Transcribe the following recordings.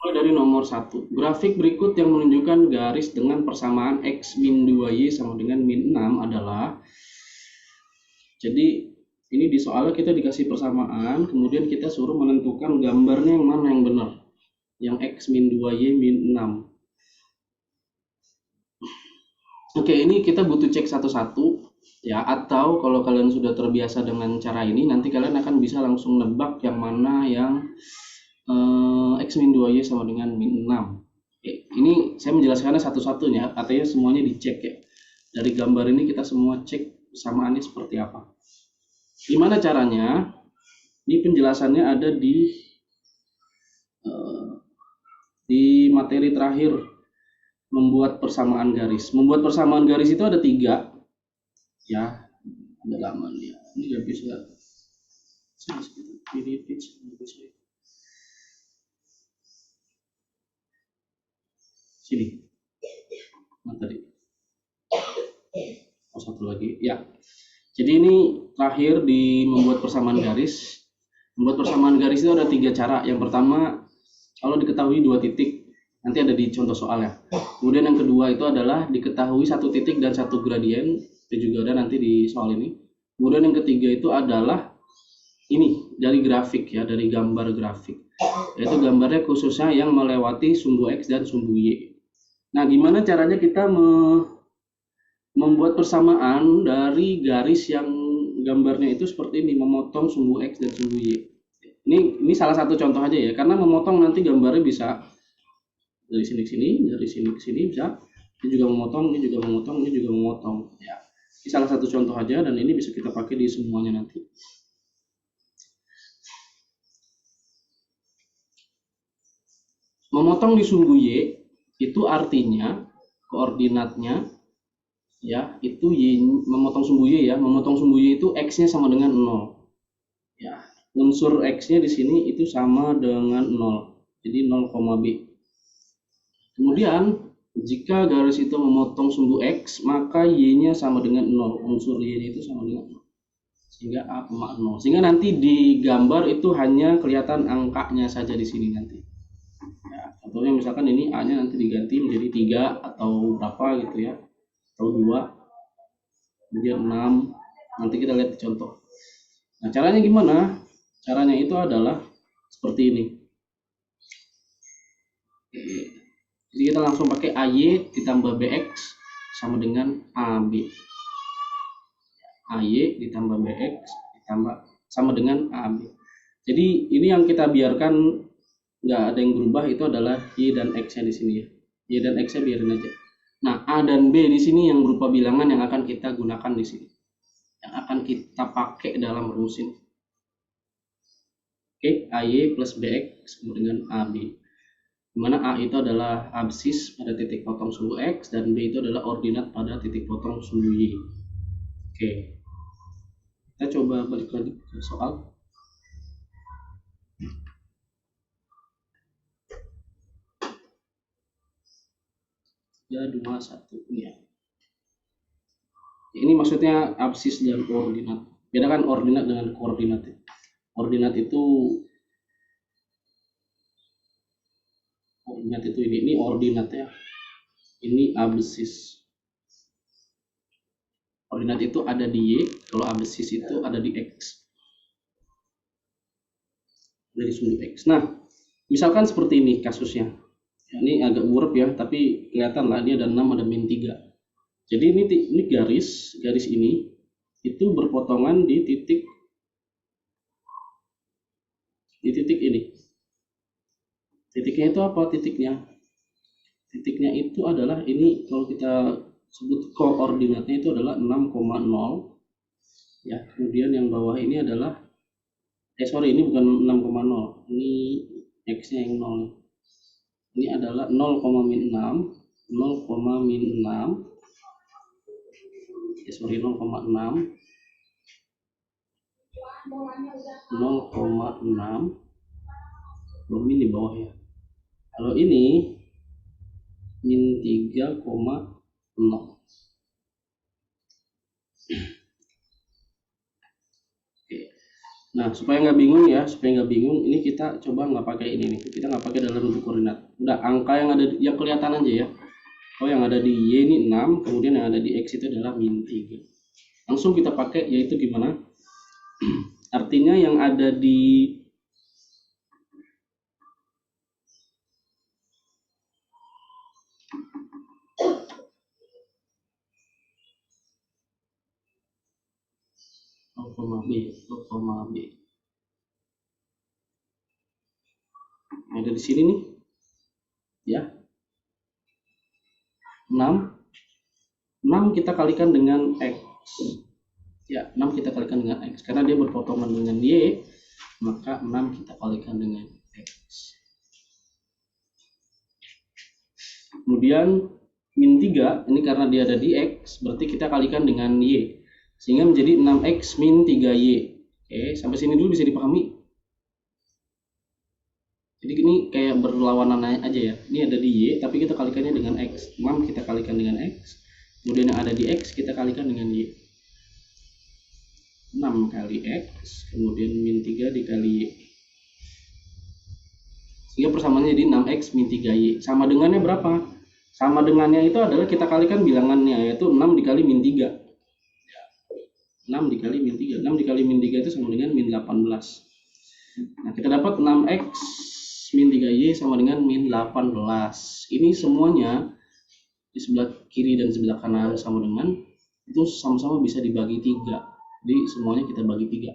Mulai dari nomor 1. Grafik berikut yang menunjukkan garis dengan persamaan X min 2Y sama dengan min 6 adalah, jadi ini di soalnya kita dikasih persamaan, kemudian kita suruh menentukan gambarnya yang mana yang benar. Yang X min 2Y min 6. Oke, ini kita butuh cek satu-satu ya, atau kalau kalian sudah terbiasa dengan cara ini, nanti kalian akan bisa langsung nebak yang mana yang X min 2Y sama dengan min 6. Oke, ini saya menjelaskannya satu-satunya, artinya semuanya dicek ya. Dari gambar ini kita semua cek persamaannya seperti apa. Gimana caranya? Ini penjelasannya ada eh, di materi terakhir, membuat persamaan garis. Membuat persamaan garis itu ada 3 ya, ada lama nih ya. Ini nggak bisa sini. Nah, tadi satu lagi ya. Jadi ini terakhir di membuat persamaan garis. Membuat persamaan garis itu ada 3 cara. Yang pertama, kalau diketahui 2 titik, nanti ada di contoh soalnya. Kemudian yang kedua itu adalah diketahui 1 titik dan 1 gradien, itu juga ada nanti di soal ini. Kemudian yang ketiga itu adalah ini dari grafik ya, dari gambar grafik, yaitu gambarnya khususnya yang melewati sumbu X dan sumbu Y. Nah, gimana caranya kita membuat persamaan dari garis yang gambarnya itu seperti ini, memotong sumbu X dan sumbu Y. Ini salah satu contoh aja ya, karena memotong nanti gambarnya bisa dari sini ke sini, dari sini ke sini bisa. Ini juga memotong, ini juga memotong, ini juga memotong. Ya, ini salah satu contoh aja dan ini bisa kita pakai di semuanya nanti. Memotong di sumbu Y itu artinya koordinatnya ya, itu Y, memotong sumbu Y ya, memotong sumbu Y itu X-nya sama dengan 0. Ya, unsur X-nya di sini itu sama dengan 0. Jadi 0, B. Kemudian jika garis itu memotong sumbu X, maka Y-nya sama dengan 0. Unsur Y-nya itu sama dengan 0. Sehingga A, 0. Sehingga nanti di gambar itu hanya kelihatan angkanya saja di sini nanti. Ya, contohnya misalkan ini A-nya nanti diganti menjadi 3 atau berapa gitu ya. Atau 2, kemudian 6. Nanti kita lihat di contoh. Nah, caranya gimana? Caranya itu adalah seperti ini. Jadi kita langsung pakai AY ditambah BX sama dengan AB. AY ditambah BX ditambah sama dengan AB. Jadi ini yang kita biarkan nggak ada yang berubah itu adalah Y dan X-nya di sini ya. Y dan X-nya biarin aja. Nah, A dan B di sini yang berupa bilangan yang akan kita gunakan di sini. Yang akan kita pakai dalam rumus ini. Oke, AY plus BX sama dengan AB. Dimana A itu adalah absis pada titik potong sumbu X dan B itu adalah ordinat pada titik potong sumbu Y. Oke, kita coba balik lagi ke soal. Ya, 2, 1 ya. Ini maksudnya absis dan koordinat. Bedakan ordinat dengan koordinat. Ordinat itu ini ordinat ya. Ini absis. Ordinat itu ada di Y, kalau absis itu ada di X. Dari sumbu X. Nah, misalkan seperti ini kasusnya. Ini agak buruk ya, tapi kelihatan lah dia ada 6, ada min 3. Jadi ini garis ini itu berpotongan di titik ini. Titiknya itu apa titiknya? Titiknya itu adalah ini, kalau kita sebut koordinatnya itu adalah 6,0 ya. Kemudian yang bawah ini adalah ini bukan 6,0. Ini X-nya yang 0. Ini adalah 0, min 6, 0, min 6. 0,6, 0,6, belum ini bawah ya. Kalau ini min 3,0. Oke. Nah, supaya nggak bingung ya, ini kita coba nggak pakai ini nih, kita nggak pakai dalam bentuk koordinat. Udah angka yang ada yang kelihatan aja ya. Oh, yang ada di Y ini 6, kemudian yang ada di X itu adalah min 3. Langsung kita pakai, yaitu gimana? Artinya yang ada di B, B. Yang ada di sini nih, ya. 6 kita kalikan dengan X. Ya, 6 kita kalikan dengan X. Karena dia berpotongan dengan Y, maka 6 kita kalikan dengan X. Kemudian min 3, ini karena dia ada di X, berarti kita kalikan dengan Y. Sehingga menjadi 6X min 3Y. Oke, sampai sini dulu bisa dipahami. Jadi ini kayak berlawanan aja ya. Ini ada di Y, tapi kita kalikannya dengan X. 6 kita kalikan dengan X. Kemudian yang ada di X kita kalikan dengan Y. 6 kali X, kemudian min 3 dikali Y. Sehingga persamaannya jadi 6X min 3Y. Sama dengannya berapa? Sama dengannya itu adalah kita kalikan bilangannya, yaitu 6 dikali min 3. 6 dikali min 3. 6 dikali min 3 itu sama dengan min 18. Nah, kita dapat 6X min 3Y sama dengan min 18. Ini semuanya di sebelah kiri dan sebelah kanan sama dengan, itu sama-sama bisa dibagi 3. Jadi semuanya kita bagi 3.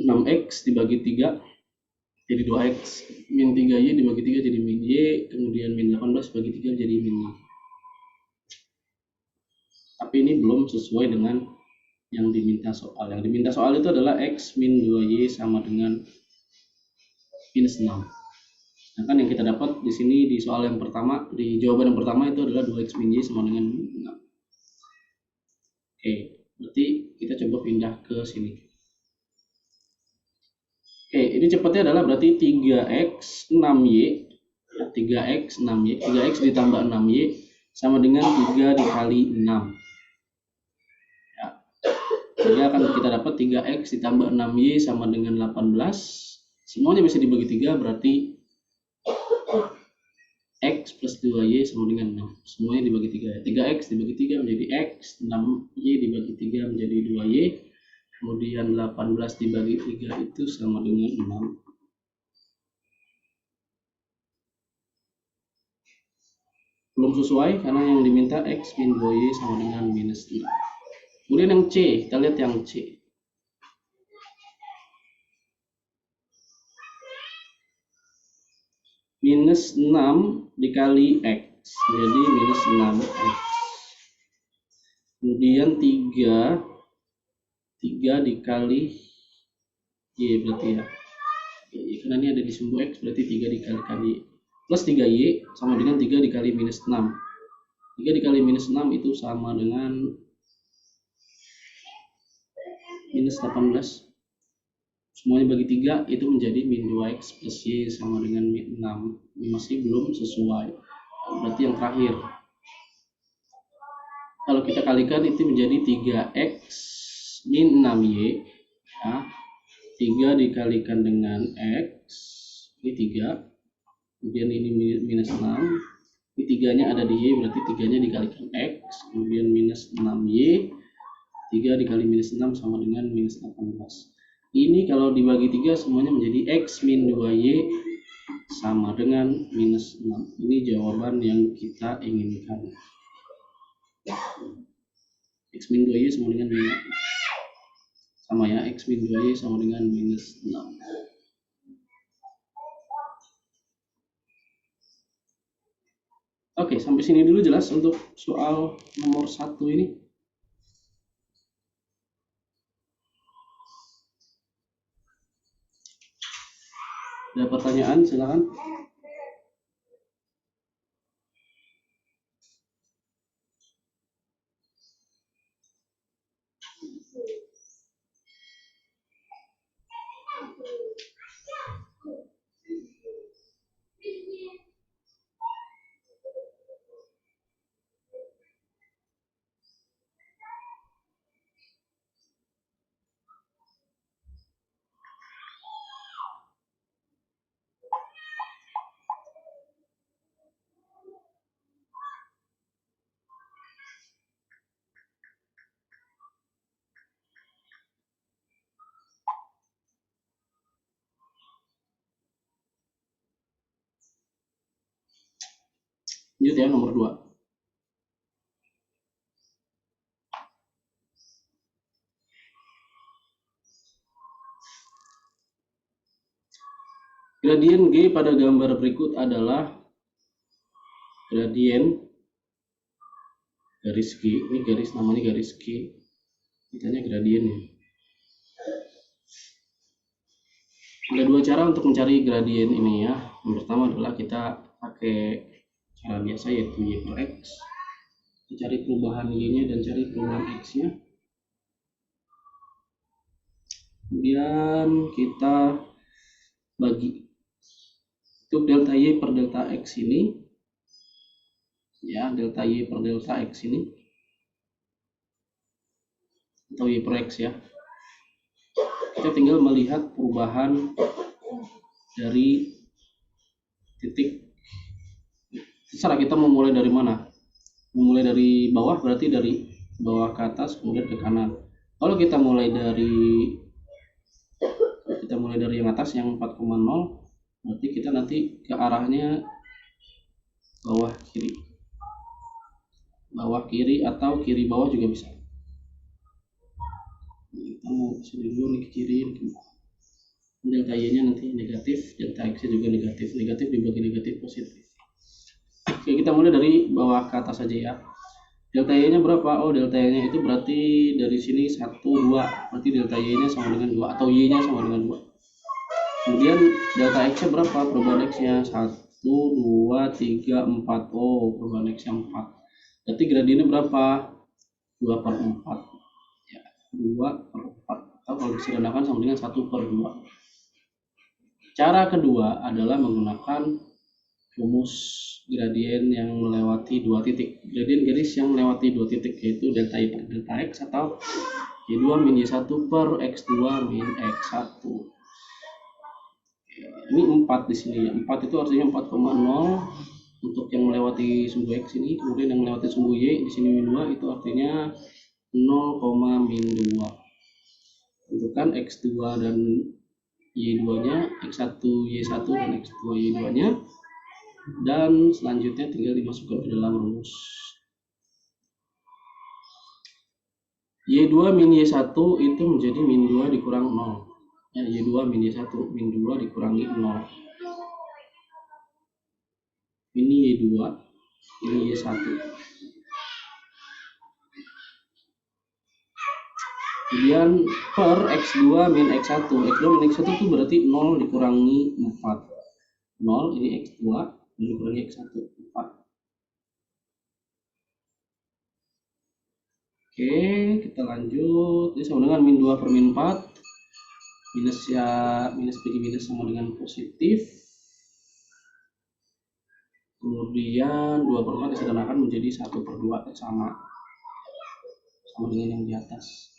6X dibagi 3 jadi 2X. Min 3Y dibagi 3 jadi min Y. Kemudian min 18 bagi 3 jadi min Y. Tapi ini belum sesuai dengan yang diminta soal. Yang diminta soal itu adalah X min 2Y sama dengan minus 6. Nah, kan yang kita dapat di sini di soal yang pertama, di jawaban yang pertama itu adalah 2X min Y sama dengan 6. Oke, berarti kita coba pindah ke sini. Oke, ini cepatnya adalah berarti 3X 6Y. 3X 6Y. 3X ditambah 6Y sama dengan 3 dikali 6. Ya. Jadi akan kita dapat 3X ditambah 6Y sama dengan 18. Semuanya bisa dibagi 3, berarti X plus 2Y sama dengan 6. Semuanya dibagi 3. 3X dibagi 3 menjadi X, 6Y dibagi 3 menjadi 2Y. Kemudian 18 dibagi 3 itu sama dengan 6. Belum sesuai karena yang diminta X min 2Y sama dengan minus 6. Kemudian yang C, kita lihat yang C. Minus 6 dikali X, jadi minus 6X. Kemudian 3 dikali Y berarti ya. Karena ini ada di sumbu X, berarti 3 dikalikan Y. Plus 3Y sama dengan 3 dikali minus 6. 3 dikali minus 6 itu sama dengan minus 18. Semuanya bagi 3 itu menjadi min 2X plus Y sama dengan min 6. Ini masih belum sesuai. Berarti yang terakhir. Kalau kita kalikan itu menjadi 3X min 6Y. Ya. 3 dikalikan dengan X. Ini 3. Kemudian ini minus 6. Ini 3-nya ada di Y, berarti 3-nya dikalikan X. Kemudian minus 6Y. 3 dikali minus 6 sama dengan minus 18. Ini kalau dibagi 3 semuanya menjadi X min 2Y sama dengan minus 6. Ini jawaban yang kita inginkan. X min 2Y sama dengan minus 6. Sama ya, X min 2Y sama dengan minus 6. Oke, sampai sini dulu jelas untuk soal nomor 1 ini. Ada pertanyaan, silakan. Lanjut ya, nomor 2. Gradien G pada gambar berikut adalah gradien garis G. Ini garis namanya garis G. Kitanya gradiennya. Ada dua cara untuk mencari gradien ini ya. Yang pertama adalah kita pakai cara biasa, yaitu Y per X. Kita cari perubahan Y-nya dan cari perubahan X-nya. Kemudian kita bagi. Untuk delta Y per delta X ini, ya, delta Y per delta X ini, atau Y per X ya, kita tinggal melihat perubahan dari titik. Terserah kita mau mulai dari mana. Memulai dari bawah berarti dari bawah ke atas kemudian ke kanan. Kalau kita mulai dari yang atas yang 4,0, berarti kita nanti ke arahnya bawah kiri atau kiri bawah juga bisa. Kita mau sini dulu nih, ke kiri, ke bawah. Delta Y-nya nanti negatif, delta X-nya juga negatif dibagi negatif positif. Oke, kita mulai dari bawah ke atas saja ya. Delta Y-nya berapa? Oh, delta Y-nya itu berarti dari sini 1, 2. Berarti delta Y-nya sama dengan 2 atau Y-nya sama dengan 2. Kemudian delta X-nya berapa? Perubahan X-nya 1, 2, 3, 4. Oh, perubahan X-nya 4. Berarti gradiennya berapa? 2 per 4. Ya, 2 per 4. Atau kalau disederhanakan sama dengan 1 per 2. Cara kedua adalah menggunakan rumus gradien yang melewati 2 titik. Gradien garis yang melewati 2 titik, yaitu delta Y per delta X atau Y2 min Y1 per X2 min X1. Ini 4 di sini ya. 4 itu artinya 4,0 untuk yang melewati sumbu X ini, kemudian yang melewati sumbu Y di sini min 2 itu artinya 0, min 2. Tentukan X2 dan Y2-nya, X1 Y1 dan X2 Y2-nya, dan selanjutnya tinggal dimasukkan ke dalam rumus. Y2 min Y1 itu menjadi min 2 dikurang 0. Ya, Y2 min Y1 min 2 dikurangi 0. Ini Y2, ini Y1. Kemudian per X2 min X1. X2 min X1 itu berarti 0 dikurangi 4. 0 ini X2 dikurangi X1, 4. Oke, kita lanjut. Ini sama dengan min 2 per min 4. Minus bagi minus sama dengan positif. Kemudian 2 per 4 disederhanakan menjadi 1 per 2, sama dengan yang di atas.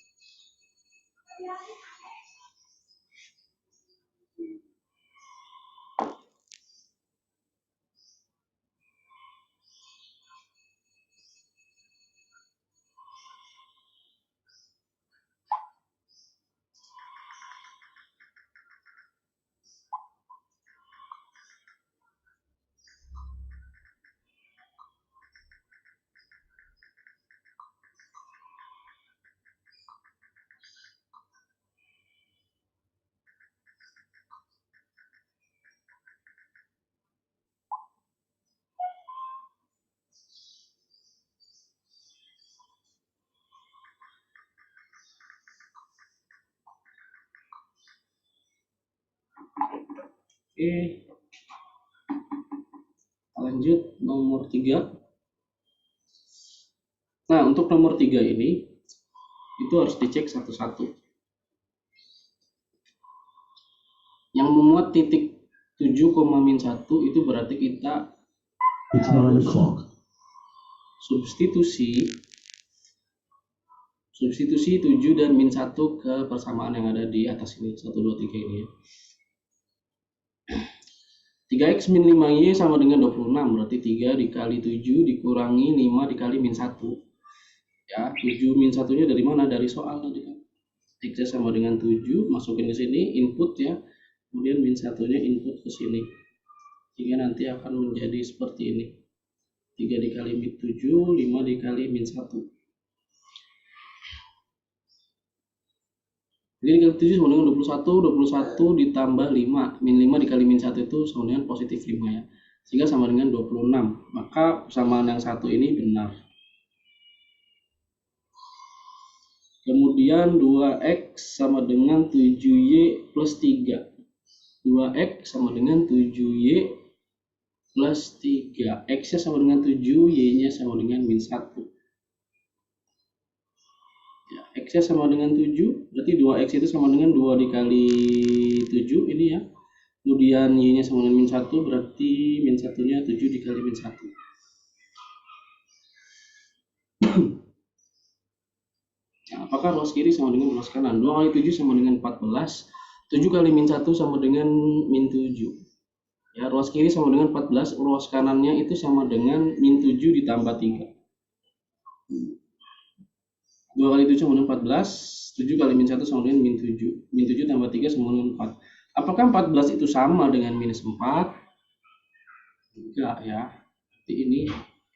Oke, lanjut nomor 3. Nah, untuk nomor 3 ini itu harus dicek satu-satu. Yang memuat titik 7,-1 itu berarti kita harus substitusi 7 dan min 1 ke persamaan yang ada di atas ini, 1, 2, 3 ini ya. 3x min 5y sama dengan 26, berarti 3 dikali 7 dikurangi 5 dikali min 1. Ya, 7 min 1-nya dari mana? Dari soal tadi kan. X sama dengan 7, masukin ke sini, input ya. Kemudian min 1-nya input ke sini. Sehingga nanti akan menjadi seperti ini. 3 dikali min 7, 5 dikali min 1. Jadi dikali 7 sama dengan 21, 21 ditambah 5, min 5 dikali min 1 itu sama dengan positif 5 ya. Sehingga sama dengan 26. Maka persamaan yang satu ini benar. Kemudian 2x sama dengan 7y plus 3. 2x sama dengan 7y plus 3. X-nya sama dengan 7, y-nya sama dengan min 1. Ya, X-nya sama dengan 7, berarti 2x itu sama dengan 2 dikali 7 ini ya. Kemudian y-nya sama dengan min 1, berarti min 1-nya 7 dikali min 1. Nah, apakah ruas kiri sama dengan ruas kanan? 2 kali 7 sama dengan 14, 7 kali min 1 sama dengan min 7. Ya, ruas kiri sama dengan 14, ruas kanannya itu sama dengan min 7 ditambah 3. 2 kali 7 sama dengan 14, 7 kali min 1 sama dengan min 7. Min 7 tambah 3 sama dengan 4. Apakah 14 itu sama dengan minus 4? Enggak ya, berarti ini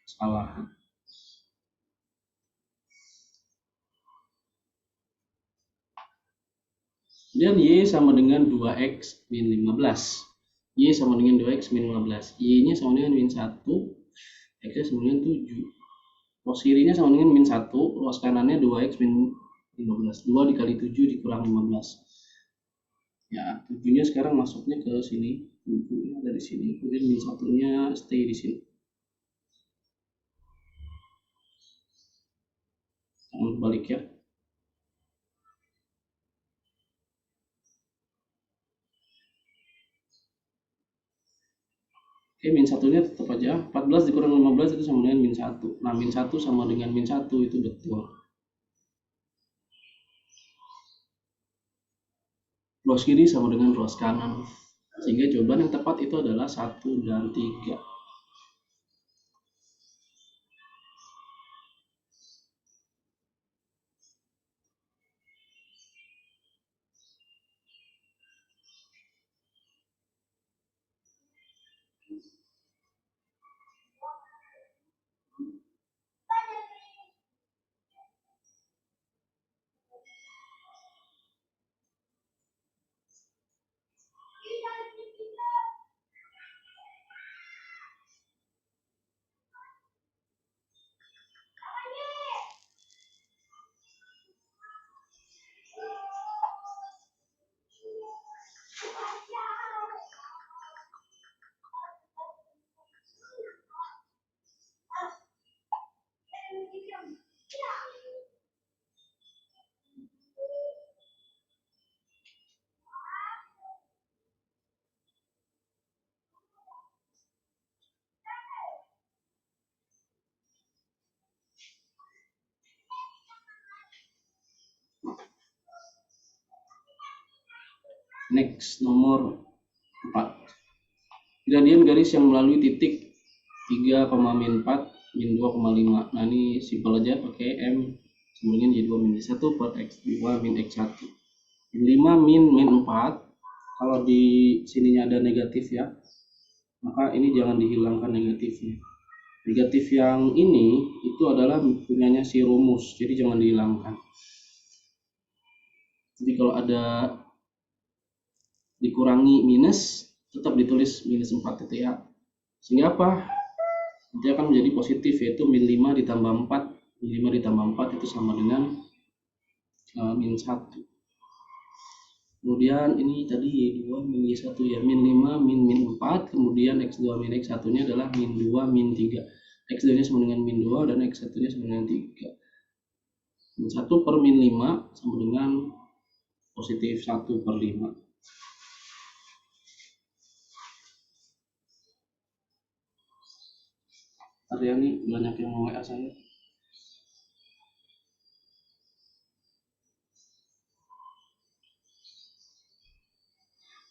salah. Dan Y sama dengan 2x min 15. Y sama dengan 2x min 15. Y-nya sama dengan min 1, X-nya sama dengan 7. Ruas kirinya sama dengan min 1, ruas kanannya 2x min 15. 2 dikali 7 dikurang 15. Ya, 7-nya sekarang masuknya ke sini. 7-nya ada di sini. Kemudian min 1-nya stay di sini. Jangan balik ya. Oke, min 1-nya tetap aja. 14 dikurang 15 itu sama dengan min 1. Nah, min 1 sama dengan min 1 itu betul. Ruas kiri sama dengan ruas kanan. Sehingga jawaban yang tepat itu adalah 1 dan 3. Next, nomor 4. Gradian garis yang melalui titik 3, min 4, min 2,5. Nah, ini simpel aja pakai M sama dengan Y2 min 1 per X2 min X1. Min 5 min 4. Kalau di sininya ada negatif ya, maka ini jangan dihilangkan negatifnya. Negatif yang ini itu adalah punyanya si rumus, jadi jangan dihilangkan. Jadi kalau ada dikurangi minus, tetap ditulis minus 4 itu ya. Sehingga apa? Nanti akan menjadi positif, yaitu min 5 ditambah 4. Min 5 ditambah 4 itu sama dengan min 1. Kemudian ini tadi Y2 min Y1 ya, min 5 min 4. Kemudian X2 min X1 nya adalah min 2 min 3. X2 nya sama dengan min 2 dan X1 nya sama dengan 3. Min 1 per min 5 sama dengan positif 1 per 5. Aryani banyak yang mau WA saya.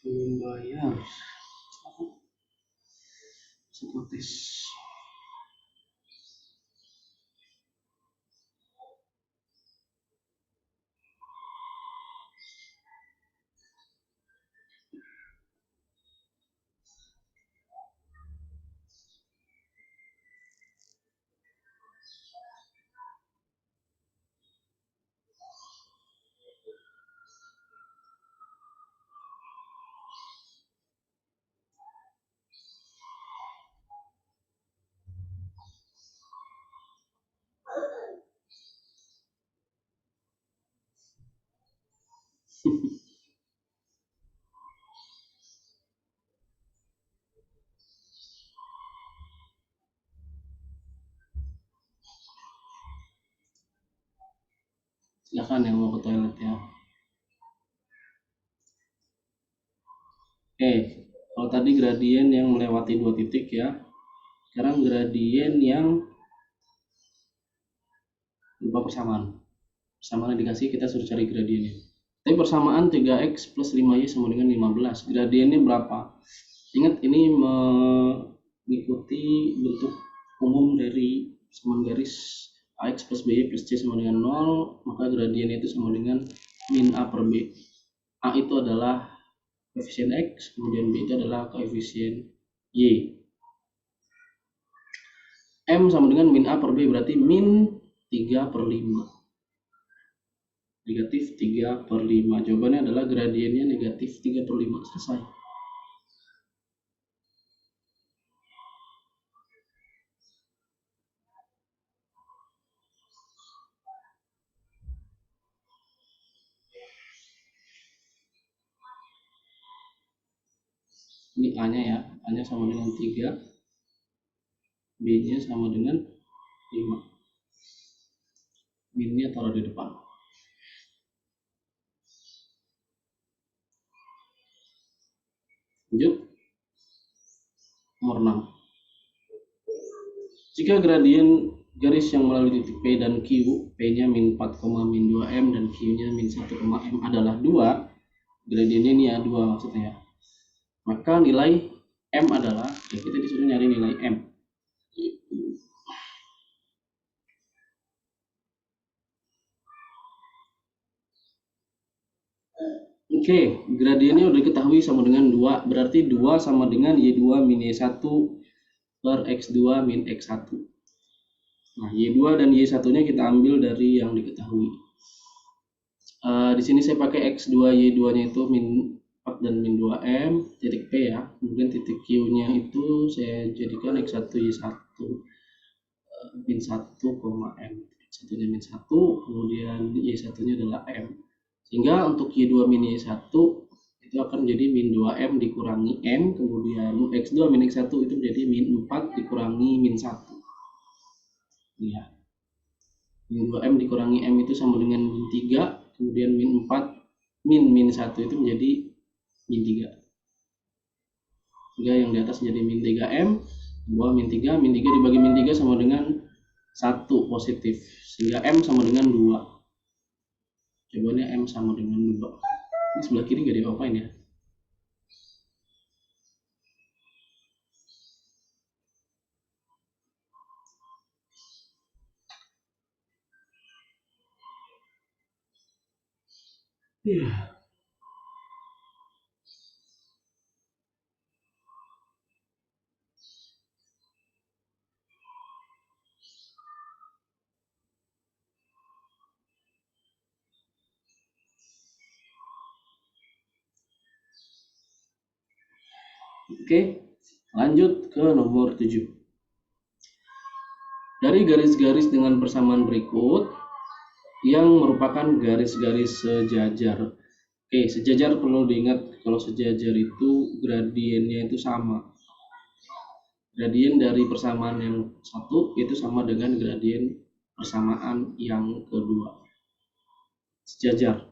Belum bayar. Psikotis. Silakan yang mau ke toilet ya. Oke, kalau tadi gradien yang melewati 2 titik ya. Sekarang gradien yang berupa persamaan. Persamaan yang dikasih, kita suruh cari gradiennya. Tapi persamaan 3x plus 5y sama dengan 15. Gradiennya berapa? Ingat, ini mengikuti bentuk umum dari persamaan garis ax plus by plus c sama dengan 0, maka gradiennya itu sama dengan min a per b. A itu adalah koefisien x, kemudian b itu adalah koefisien y. M sama dengan min a per b, berarti min 3 per 5. Negatif 3 per 5. Jawabannya adalah gradiennya negatif 3 per 5. Selesai. Ini A-nya ya. A-nya sama dengan 3. B-nya sama dengan 5. Min-nya taruh di depan. Lanjut. Nomor 6. Jika gradien garis yang melalui titik P dan Q, P-nya min 4, min 2M dan Q-nya min 1, M adalah 2, gradiennya ini ya 2 maksudnya ya. Maka nilai M adalah, ya kita disuruh nyari nilai M. Oke, gradiennya udah diketahui sama dengan 2, berarti 2 sama dengan Y2 min Y1 per X2 min X1. Nah, Y2 dan Y1-nya kita ambil dari yang diketahui. Di sini saya pakai X2, Y2-nya itu min 4 dan min 2M, titik P ya. Kemudian titik Q-nya itu saya jadikan X1, Y1 min 1, M. X1-nya min 1, kemudian Y1-nya adalah M. Sehingga untuk Y2 min Y1 itu akan menjadi min 2M dikurangi M, kemudian X2 min X1 itu menjadi min 4 dikurangi min 1. Ya. Min 2M dikurangi M itu sama dengan min 3, kemudian min 4 min 1 itu menjadi min 3. Sehingga yang di atas menjadi min 3M, 2 min 3 dibagi min 3 sama dengan 1 positif. Sehingga M sama dengan 2. Jawabannya M sama dengan 2. Ini sebelah kiri gak diapa-apain ya. Oke, lanjut ke nomor 7. Dari garis-garis dengan persamaan berikut yang merupakan garis-garis sejajar. Oke, sejajar perlu diingat, kalau sejajar itu gradiennya itu sama. Gradien dari persamaan yang satu itu sama dengan gradien persamaan yang kedua. Sejajar.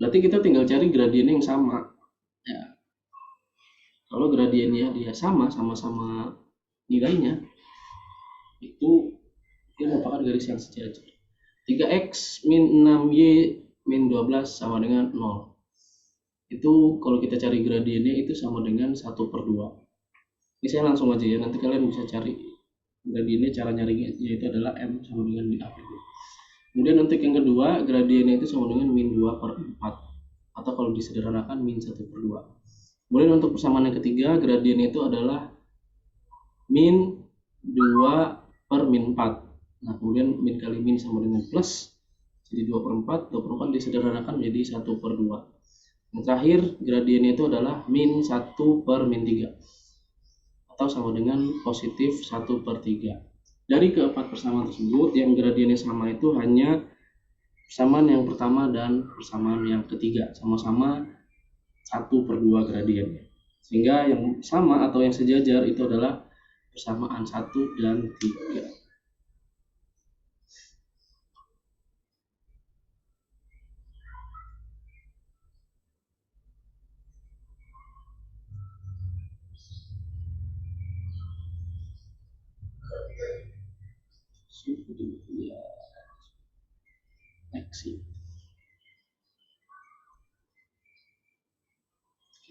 Berarti kita tinggal cari gradien yang sama. Ya. Kalau gradiennya dia sama-sama nilainya, itu dia merupakan garis yang sejajar. 3x min 6y min 12 sama dengan 0. Itu kalau kita cari gradiennya itu sama dengan 1/2. Ini saya langsung aja ya, nanti kalian bisa cari gradiennya. Cara nyarinya itu adalah M sama dengan min A per 2. Kemudian untuk yang kedua, gradiennya itu sama dengan min 2/4, atau kalau disederhanakan min 1/2. Kemudian untuk persamaan yang ketiga, gradiennya itu adalah min 2 per min 4. Nah, kemudian min kali min sama dengan plus, jadi 2/4, 2/4 disederhanakan menjadi 1/2. Yang terakhir, gradiennya itu adalah min 1 per min 3, atau sama dengan positif 1/3. Dari keempat persamaan tersebut, yang gradiennya sama itu hanya persamaan yang pertama dan persamaan yang ketiga sama-sama 1/2 gradiennya. Sehingga yang sama atau yang sejajar itu adalah persamaan 1 dan 3.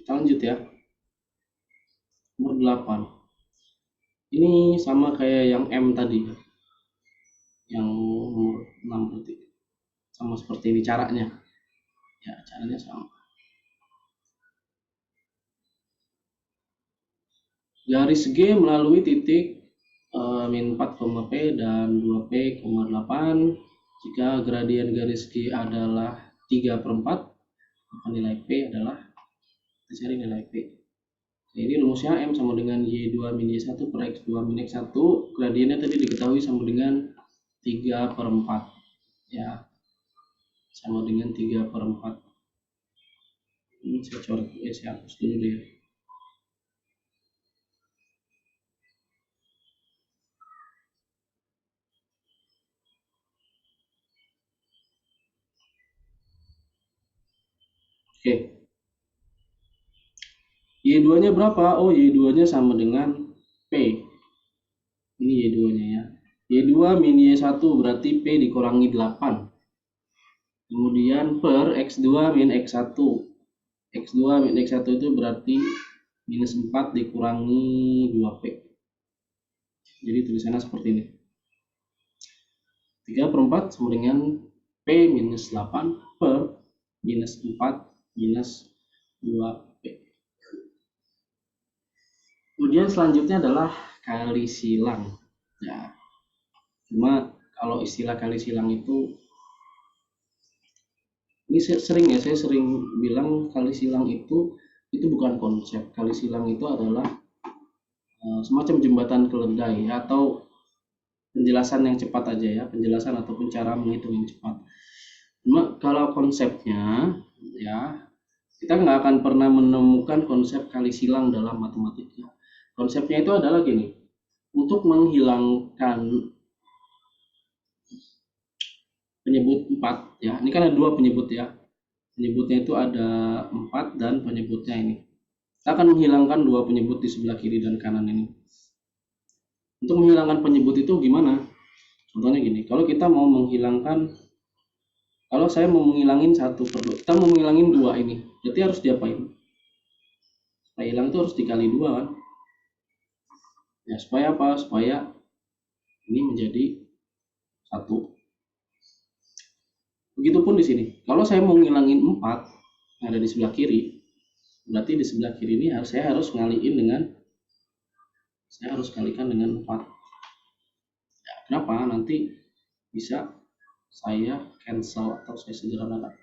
Kita lanjut ya. Nomor 8. Ini sama kayak yang M tadi. Yang nomor 6 berarti. Sama seperti ini caranya. Ya, caranya sama. Garis G melalui titik min 4, P dan 2P,8. Jika gradien garis G adalah 3/4, maka nilai P adalah, kita cari nilai P. Nah, ini rumusnya M sama dengan Y2 min Y1 per X2 min X1. Gradiennya tadi diketahui sama dengan 3/4. Ya, sama dengan 3/4. Ini saya coret, saya hapus dulu deh ya. Oke. Y2-nya berapa? Oh, Y2-nya sama dengan P. Ini Y2-nya ya. Y2 min Y1 berarti P dikurangi 8. Kemudian per X2 min X1. X2 min X1 itu berarti minus 4 dikurangi 2P. Jadi tulisannya seperti ini. 3/4 sama dengan P minus 8 per minus 4 minus 2P. Kemudian selanjutnya adalah kali silang. Ya, cuma kalau istilah kali silang itu, ini saya sering bilang kali silang itu bukan konsep. Kali silang itu adalah semacam jembatan keledai atau penjelasan yang cepat aja ya, penjelasan ataupun cara menghitung yang cepat. Cuma kalau konsepnya ya, kita nggak akan pernah menemukan konsep kali silang dalam matematika. Konsepnya itu adalah gini, untuk menghilangkan penyebut 4 ya, ini kan ada 2 penyebut ya, penyebutnya itu ada 4 dan penyebutnya ini. Kita akan menghilangkan 2 penyebut di sebelah kiri dan kanan ini. Untuk menghilangkan penyebut itu gimana? Contohnya gini, kalau kita mau menghilangkan, kalau saya mau menghilangin 1/2, kita mau menghilangin 2 ini, berarti harus diapain? Supaya hilang itu harus dikali 2 kan? Ya, supaya apa? Supaya ini menjadi 1. Begitupun di sini. Kalau saya mau ngilangin 4 yang ada di sebelah kiri, berarti di sebelah kiri ini saya harus ngaliin dengan, saya harus kalikan dengan 4. Ya, kenapa? Nanti bisa saya cancel atau saya sederhanakan.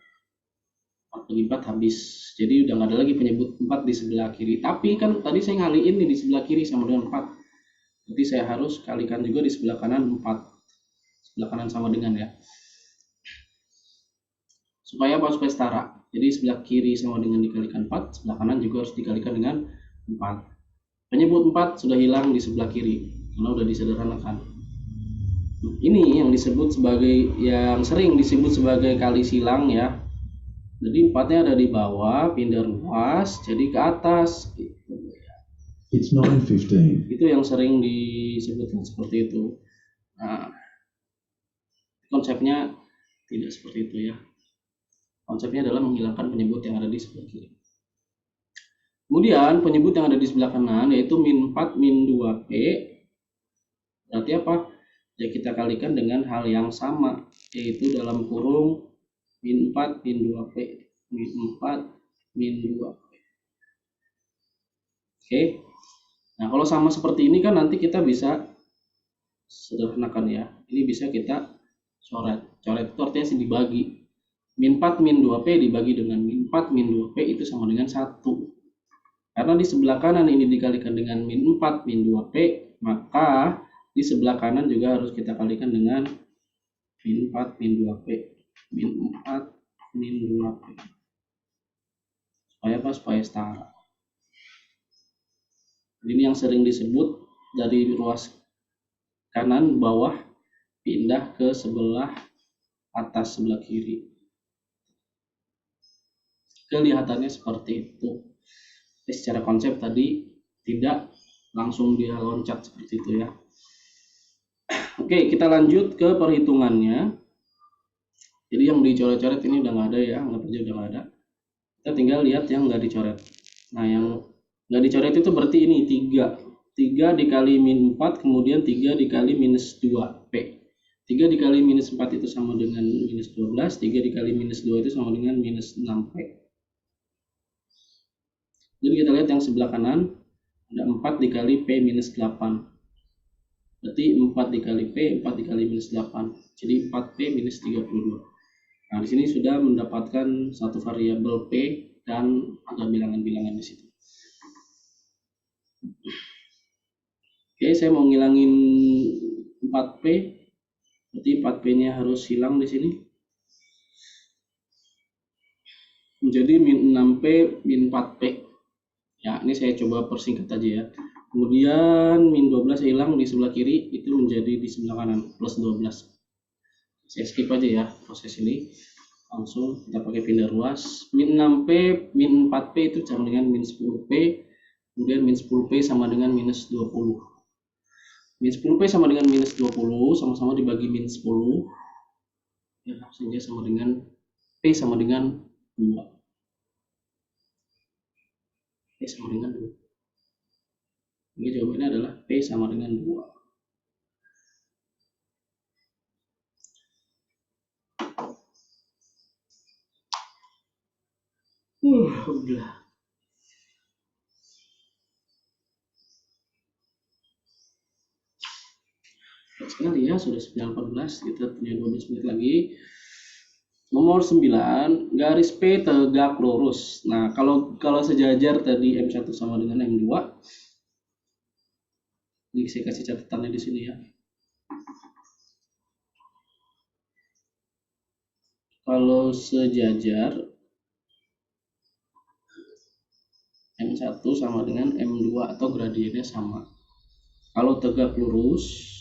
4/4 habis. Jadi udah nggak ada lagi penyebut 4 di sebelah kiri. Tapi kan tadi saya ngaliin nih di sebelah kiri sama dengan 4. Berarti saya harus kalikan juga di sebelah kanan 4. Sebelah kanan sama dengan ya. Supaya apa? Supaya setara. Jadi sebelah kiri sama dengan dikalikan 4, sebelah kanan juga harus dikalikan dengan 4. Penyebut 4 sudah hilang di sebelah kiri karena udah disederhanakan. Ini yang disebut sebagai, yang sering disebut sebagai kali silang ya. Jadi 4-nya ada di bawah, pindah ruas jadi ke atas gitu. It's 9:15. Itu yang sering disebutkan seperti itu. Nah, konsepnya tidak seperti itu ya. Konsepnya adalah menghilangkan penyebut yang ada di sebelah kiri. Kemudian penyebut yang ada di sebelah kanan yaitu min 4 min 2P. Berarti apa? Ya kita kalikan dengan hal yang sama, yaitu dalam kurung min 4 min 2P. Min 4 min 2P. Oke. Nah, kalau sama seperti ini kan nanti kita bisa sederhanakan ya. Ini bisa kita coret. Coret itu artinya dibagi. Min 4 min 2P dibagi dengan min 4 min 2P itu sama dengan 1. Karena di sebelah kanan ini dikalikan dengan min 4 min 2P, maka di sebelah kanan juga harus kita kalikan dengan min 4 min 2P. min 4 min 2P. Supaya apa? Supaya setara. Ini yang sering disebut dari ruas kanan bawah pindah ke sebelah atas sebelah kiri. Kelihatannya seperti itu. Jadi secara konsep tadi tidak langsung dia loncat seperti itu ya. Oke, kita lanjut ke perhitungannya. Jadi yang dicoret-coret ini udah nggak ada ya, anggap aja udah nggak ada. Kita tinggal lihat yang nggak dicoret. Nah, yang nggak dicoret itu berarti ini 3. 3 dikali min 4, kemudian 3 dikali minus 2P. 3 dikali minus 4 itu sama dengan minus 12, 3 dikali minus 2 itu sama dengan minus 6P. Jadi kita lihat yang sebelah kanan, ada 4 dikali P minus 8. Berarti 4 dikali P, 4 dikali minus 8. Jadi 4P minus 32. Nah, di sini sudah mendapatkan satu variabel P dan ada bilangan-bilangan di situ. Oke, saya mau ngilangin 4P. Berarti 4P-nya harus hilang di sini. Menjadi min 6P min 4P. Ya, ini saya coba persingkat aja ya. Kemudian min 12 hilang di sebelah kiri, itu menjadi di sebelah kanan plus 12. Saya skip aja ya proses ini. Langsung kita pakai pindah ruas. Min 6P min 4P itu sama dengan min 10P. Kemudian min 10P sama dengan minus 20. Min 10P sama dengan minus 20, sama-sama dibagi min 10. Ya, sehingga sama dengan P sama dengan 2. P sama dengan 2. Ini jawabannya adalah P sama dengan 2. Udah. Sekali ya, sudah 9.14, kita punya 12 menit lagi. Nomor 9, garis P tegak lurus. Nah, kalau sejajar tadi M1 sama dengan M2, ini saya kasih catatannya di sini ya. Kalau sejajar M1 sama dengan M2 atau gradiennya sama. Kalau tegak lurus,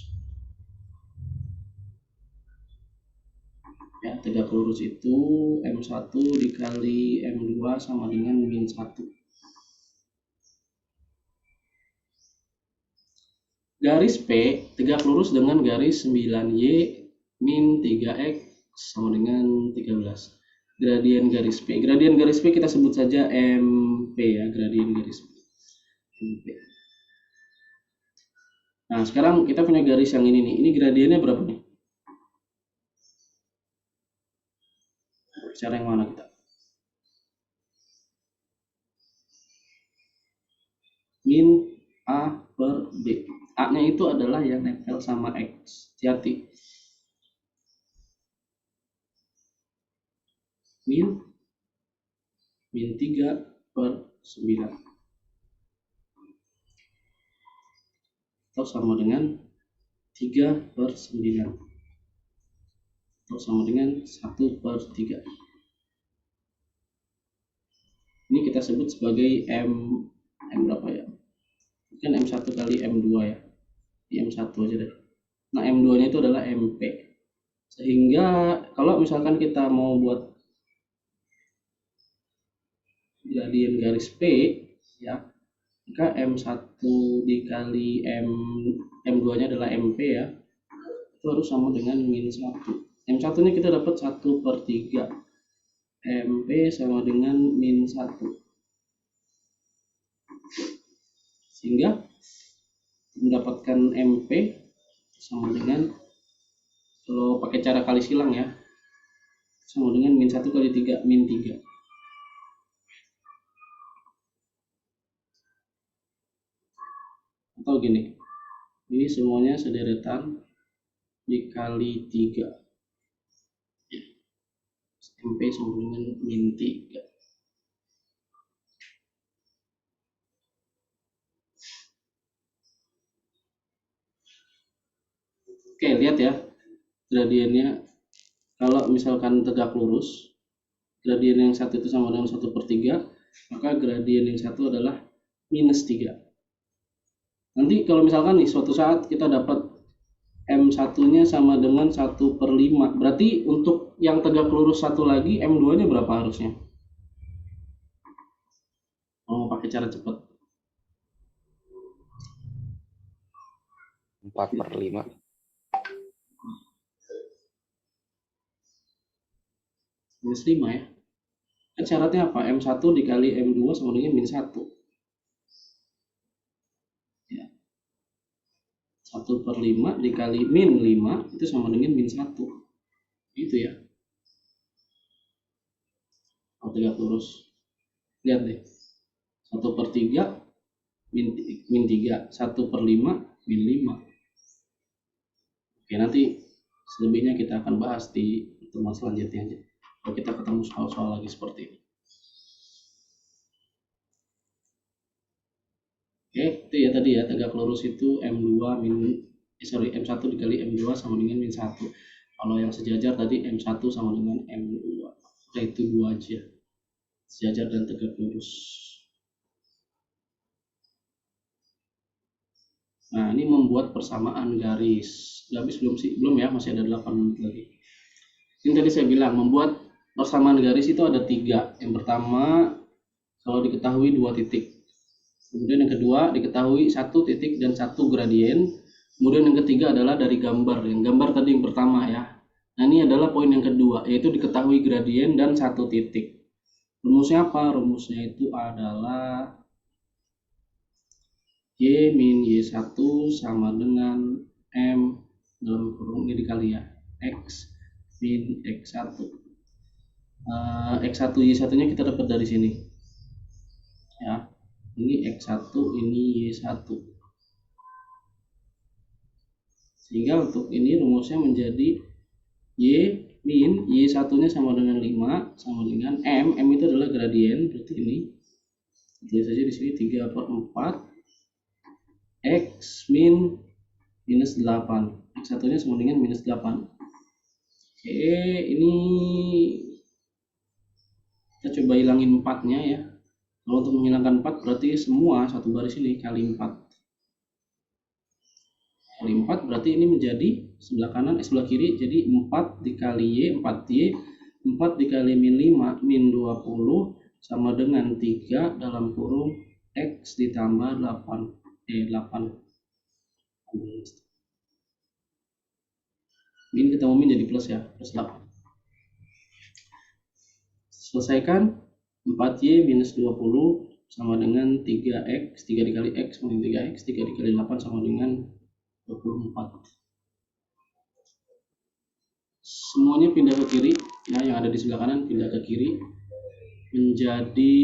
ya tegak lurus itu M1 dikali M2 sama dengan min 1. Garis P tegak lurus dengan garis 9Y min 3X sama dengan 13. Gradien garis P. Gradien garis P kita sebut saja MP ya, gradien garis P. MP. Nah, sekarang kita punya garis yang ini nih. Ini gradiennya berapa nih? Cara yang mana kita? Min A per B. A-nya itu adalah yang nempel sama X. Hati-hati. Min 3 per 9. Atau sama dengan 3 per 9. Atau sama dengan 1 per 3. Ini kita sebut sebagai M berapa ya? Mungkin M1 kali M2 ya. Di M1 aja deh. Nah, M2-nya itu adalah MP. Sehingga kalau misalkan kita mau buat gradien garis P ya, maka M1 dikali M2-nya adalah MP ya. Itu harus sama dengan min 1. M1-nya kita dapat 1 per 3. MP sama dengan min 1. Sehingga mendapatkan MP sama dengan, kalau pakai cara kali silang ya, sama dengan min 1 kali 3, min 3. Atau gini, ini semuanya sederetan dikali 3. MP sama dengan min 3. Oke, lihat ya gradiennya. Kalau misalkan tegak lurus, gradien yang satu itu sama dengan 1/3, maka gradien yang satu adalah -3. Nanti kalau misalkan nih suatu saat kita dapat M1-nya sama dengan 1/5, berarti untuk yang tegak lurus satu lagi, M2-nya berapa harusnya? Mau pakai cara cepat. 4/5. -5 ya. Kan syaratnya apa? M1 dikali M2 sama dengan -1. Ya. 1/5 dikali -5 itu sama dengan -1. Gitu ya. Kalau tegak lurus. Lihat deh. 1/3 -3. 1/5 -5. Oke, nanti selebihnya kita akan bahas di pertemuan selanjutnya aja. Kalau kita ketemu soal-soal lagi seperti ini. Oke, itu ya tadi ya, tegak lurus itu M1 dikali M2 sama dengan -1. Kalau yang sejajar tadi M1 sama dengan M2. Oke, itu dua aja. Sejajar dan tegak lurus. Nah, ini membuat persamaan garis. Udah habis belum sih? Belum ya, masih ada 8 menit lagi. Ini tadi saya bilang, membuat persamaan garis itu ada 3. Yang pertama, kalau diketahui 2 titik. Kemudian yang kedua, diketahui 1 titik dan 1 gradien. Kemudian yang ketiga adalah dari gambar. Yang gambar tadi yang pertama ya. Nah, ini adalah poin yang kedua, yaitu diketahui gradien dan 1 titik. Rumusnya apa? Rumusnya itu adalah Y min Y1 sama dengan M dalam kurung ini dikali ya, X min X1. X1 Y1 nya kita dapat dari sini ya, ini X1 ini Y1, sehingga untuk ini rumusnya menjadi Y min Y1 nya sama dengan 5 sama dengan M itu adalah gradien, berarti ini tulis saja di sini 3/4 X min -8. X1 nya sama dengan -8. Oke, ini kita coba hilangin 4-nya ya. Kalau untuk menghilangkan 4 berarti semua satu baris ini kali 4. Kali 4 berarti ini menjadi sebelah kanan, sebelah kiri jadi 4 dikali Y, 4Y, 4 dikali -5, -20 sama dengan 3 dalam kurung X ditambah 8. Ini kita min jadi plus ya, plus 8. Selesaikan, 4Y minus 20 sama dengan 3X, 3 dikali X sama 3X, 3 dikali 8 sama dengan 24. Semuanya pindah ke kiri, ya, yang ada di sebelah kanan pindah ke kiri, menjadi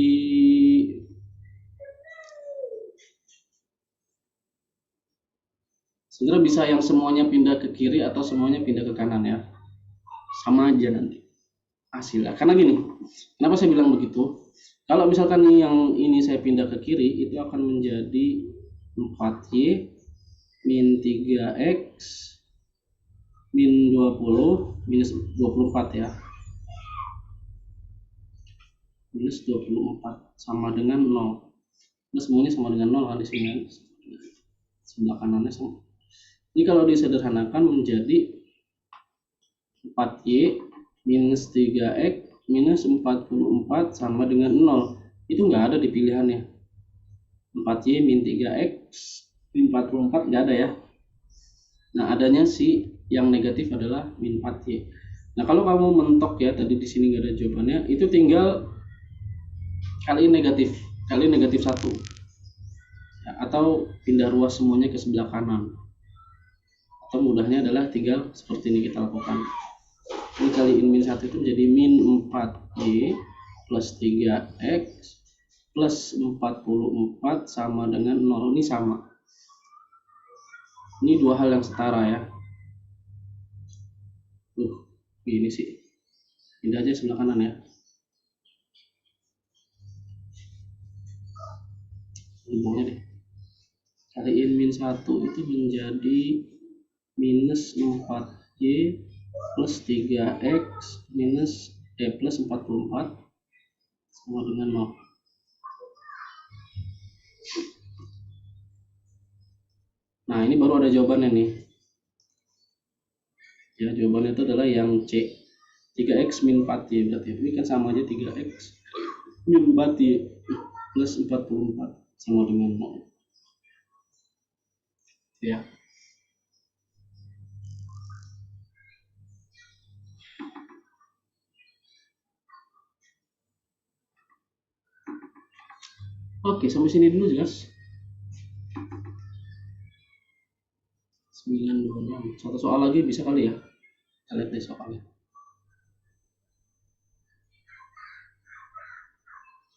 sebenarnya bisa yang semuanya pindah ke kiri atau semuanya pindah ke kanan ya, sama aja nanti hasilnya. Karena gini, kenapa saya bilang begitu? Kalau misalkan yang ini saya pindah ke kiri, itu akan menjadi 4Y min 3X min 20 minus 24 ya. Minus 24 sama dengan 0. Nah, semuanya sama dengan 0 kan di sini. Sebelah kanannya sama. Ini kalau disederhanakan menjadi 4Y minus 3X minus 44 sama dengan 0. Itu nggak ada di pilihannya. 4Y min 3X min 44 nggak ada ya. Nah, adanya si yang negatif adalah min 4Y. Nah, kalau kamu mentok ya, tadi di sini nggak ada jawabannya, itu tinggal kaliin negatif 1 ya, atau pindah ruas semuanya ke sebelah kanan. Atau mudahnya adalah tinggal seperti ini kita lakukan. Ini kaliin min 1 itu menjadi min 4Y plus 3X plus 44 sama dengan 0. Ini sama. Ini dua hal yang setara ya. Ini sih. Pindah aja sebelah kanan ya. Hubungnya deh. Kaliin min 1 itu menjadi minus 4Y plus 3x minus plus 44 sama dengan 0. Nah, ini baru ada jawabannya nih. Ya, jawabannya itu adalah yang C. 3x min 4 ya berarti. Ini kan sama aja 3x min 4 ya plus 44 sama dengan 0. Ya. Oke, sampai sini dulu jelas. 926. Satu soal lagi bisa kali ya? Kita lihat deh soalnya.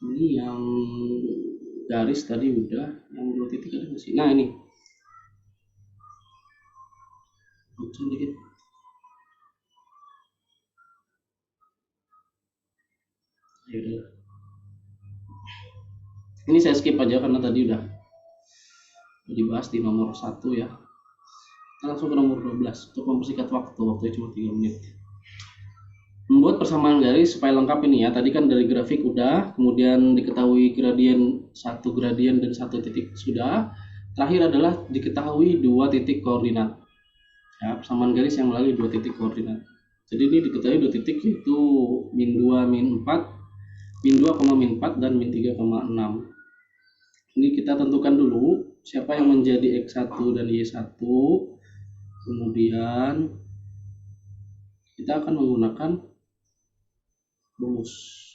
Ini yang garis tadi udah, yang 2 titik ada masih. Nah, ini. Bosan dikit. Ya udah. Ini saya skip aja karena tadi udah dibahas di nomor 1 ya. Kita langsung ke nomor 12 untuk mempersingkat waktu cuma 3 menit. Membuat persamaan garis supaya lengkap ini ya. Tadi kan dari grafik udah, kemudian diketahui gradien, satu gradien dan satu titik sudah. Terakhir adalah diketahui 2 titik koordinat. Ya, persamaan garis yang melalui 2 titik koordinat. Jadi ini diketahui 2 titik yaitu min 2, min 4, min 2, min 4 dan min 3,6. Ini kita tentukan dulu siapa yang menjadi X1 dan Y1. Kemudian kita akan menggunakan rumus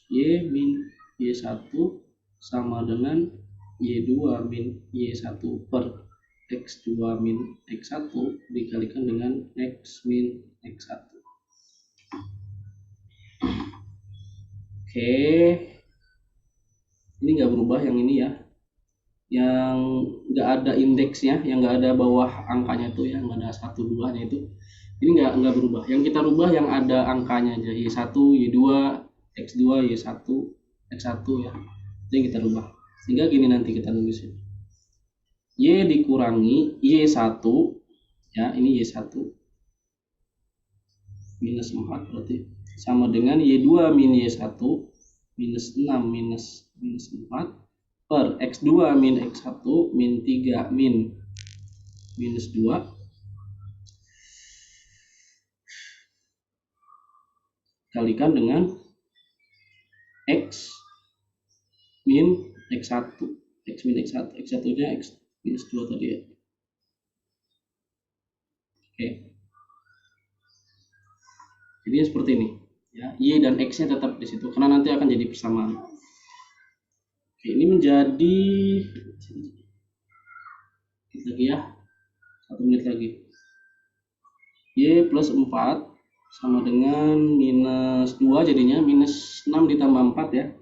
Y min Y1 sama dengan Y2 min Y1 per X2 min X1 dikalikan dengan X min X1. Oke, ini nggak berubah yang ini ya, yang nggak ada indeksnya, yang nggak ada bawah angkanya itu, yang nggak ada 1, 2-nya itu, ini nggak berubah. Yang kita rubah yang ada angkanya aja, Y1, Y2, X2, Y1, X1 ya, itu yang kita rubah. Sehingga gini nanti kita nulisnya, Y dikurangi Y1 ya, ini Y1 minus 4 berarti sama dengan Y2 min Y1 minus 6 minus 4 per X2 min X1 min 3 min minus 2 kalikan dengan X min X1. X min X1, X1 nya X minus 2 tadi ya. Oke. Jadi seperti ini ya, Y dan X nya tetap di situ karena nanti akan jadi persamaan. Oke, ini menjadi lagi ya, 1 menit lagi. Y plus 4 sama dengan minus 2 jadinya, minus 6 ditambah 4 ya.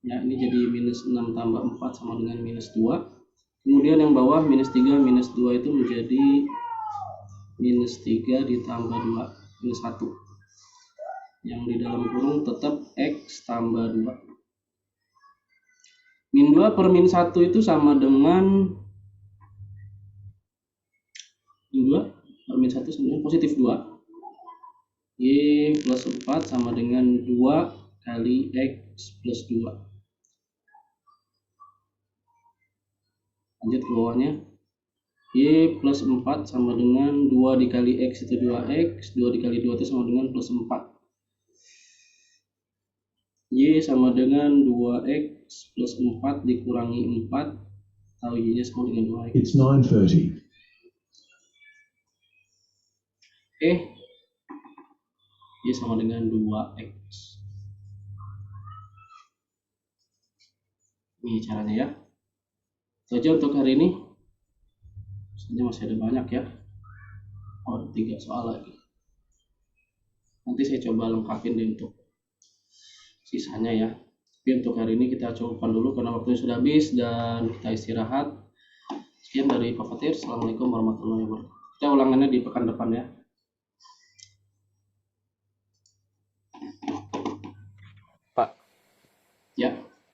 Ya, ini jadi minus 6 tambah 4 sama dengan minus 2. Kemudian yang bawah minus 3 minus 2 itu menjadi minus 3 ditambah 2 minus 1. Yang di dalam kurung tetap X tambah 2. Min 2 per min 1 itu sama dengan min 2 per min 1 sama dengan positif 2. Y plus 4 sama dengan 2 kali X plus 2. Lanjut ke bawahnya. Y plus 4 sama dengan 2 dikali X itu 2X. 2 dikali 2 itu sama dengan plus 4. Y sama dengan 2X plus 4 dikurangi 4. Tahu Y nya sama dengan 2X. It's 9:30. Oke. Y sama dengan 2X. Ini caranya ya. Itu aja untuk hari ini. Sebenarnya masih ada banyak ya. Oh, 3 soal lagi. Nanti saya coba lengkapin deh untuk sisanya ya. Tapi untuk hari ini kita cukupkan dulu karena waktunya sudah habis dan kita istirahat. Sekian dari Pak Fatir. Assalamualaikum warahmatullahi wabarakatuh. Kita ulangannya di pekan depan ya.